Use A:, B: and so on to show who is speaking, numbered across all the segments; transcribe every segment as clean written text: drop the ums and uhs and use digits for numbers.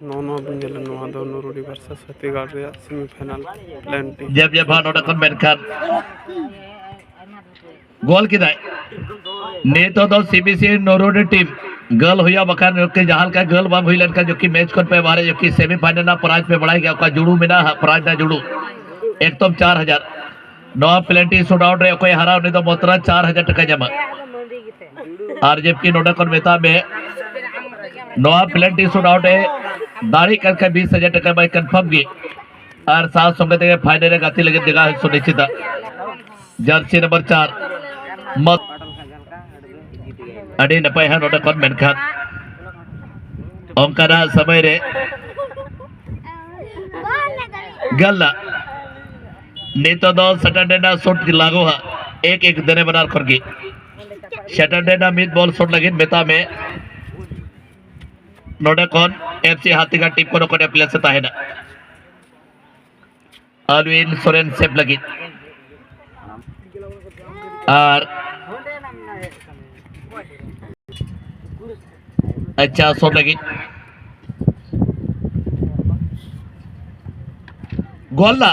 A: नौ brinjal नवा दो नूरुडी versus हत्तीगढ़ रे सेमीफाइनल प्लेंटी
B: जब नोटा kon menkan गोल किदाय नेतो दो सीबीसी नोरोडी टीम गर्ल हुआ बखान के जहां का गर्ल बांग हुई लड़का जो कि मैच कोन पे मारे जो कि सेमीफाइनल ना प्राइज पे बढ़ाई गया का जुड़ू में ना प्राइज ना जुड़ू एक तो 4000 नौ प्लेंटी शूट आउट रे कोई हरा नहीं तो मोतरा 4000 टका जमा और जबकि नोटा kon मेता में नौ प्लेंटी शूट आउट है दाढ़ी करके 20000 टका भाई कंफर्म गे और साथ संगते फाइनल गाती लगे दिगा सुनिश्चित जर्सी नंबर 4 मत अड़ी नपाय है नोटा kon मेनखान ओंकारा समय रे गल्ला नेतो दो सैटरडे ना शॉट लागो हा एक एक देने बनार करगी सैटरडे ना मिड बॉल शॉट लगे मेता में नोटा kon एफसी हाथीगा टीम को नोकने प्लेस से ताहेना अलविन सोरेन सेप लगी और अच्छा शॉट लगी गोल्ला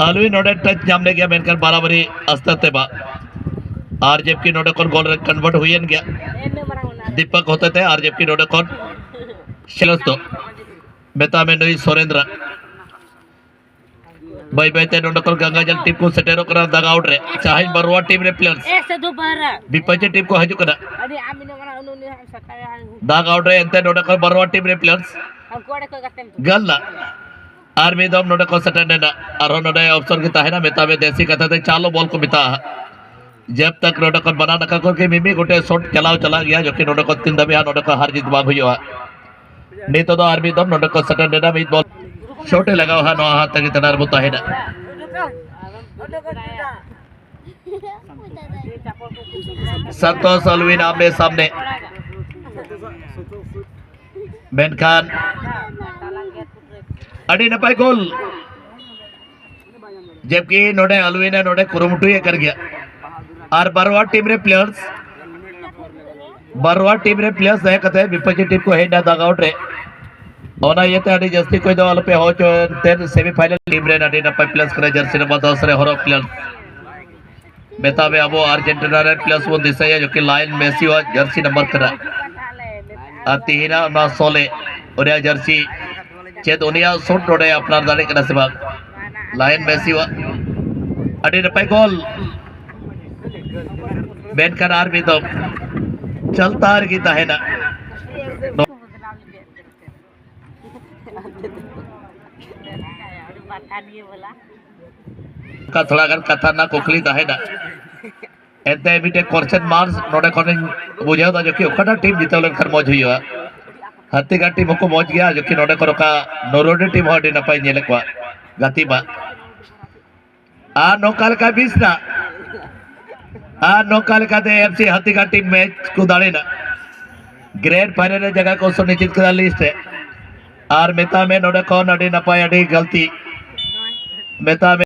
B: अलविन नोटे टच जामने गया मेनकर बराबरी अस्तर बा और जबकि नोटे kon गोल कन्वर्ट हुई गया दीपक होते थे और जबकि नोटे kon शिलस्तो बेता में नई सोरेंद्र भाई बेते नोटे kon गंगाजल टीम को सेटेरो करा दग आउट रे चाहे बरवा टीम रे प्लेयर्स विपक्ष टीम को हजू करा दग आउट रे एंते नोटे kon बरवा टीम रे प्लेयर्स गल्ला आर में दम नोटे kon सेटेंडे ना और नोटे अफसर की ताहे ना मेता में देसी कथा थे चालो बॉल को बिता जब तक नोटे kon बना नका को के मिमी गोटे शॉट चला गया जो कि नोटे kon 3 दबे नोटे kon हार जीत बाग हुआ नहीं तो आर्मी दम नोटे kon सेटेंडे ना मिड बॉल छोटे लगा हुआ नो हाथ तक तनार बुता है ना संतोष अलविन आमने सामने मेनखान अड़ी नपाय गोल जबकि नोटे अलविन नोटे कुरुमुटु ये कर गया और बरवा टीम रे प्लेयर्स है कहते हैं विपक्ष टीम को हेड दग आउट रे ओना ये ते जस्ती कोई दो पे हो जो तेन सेमीफाइनल टीम रे नडी नपाय प्लेस करे जर्सी नंबर 10 रे हरो प्लेयर्स बेता में अब अर्जेंटीना रे प्लेस वो दिसया जो कि लाइन मेसी व जर्सी नंबर करा अतिहिना ना सोले और या जर्सी चेत ओनिया शॉट रोडे अपना दाले कना से भाग लाइन मेसी व अडी नपाय गोल बैन कर आर भी तो चलता रही है ना का थोड़ा गन कथा ना कोखली है ना एंते मिटे क्वेश्चन मार्क्स नोडे कोने बुझाओ दा जो कि ओकटा टीम जीते लन खर मौज हुईवा हत्तीगढ़ टीम को मौज गया जो कि नोडे को का नोरोडी टीम हडी नपाय नेले को गाती बा आ नोकाल का 20 ना आ नौकाल का एफसी हत्तीगढ़ टीम मैच को दाड़े ना ग्रेड फाइनल जगह को सुनिश्चित करा लिस्ट है और मेता में नोडे kon अडी नपाय अडी गलती मेता में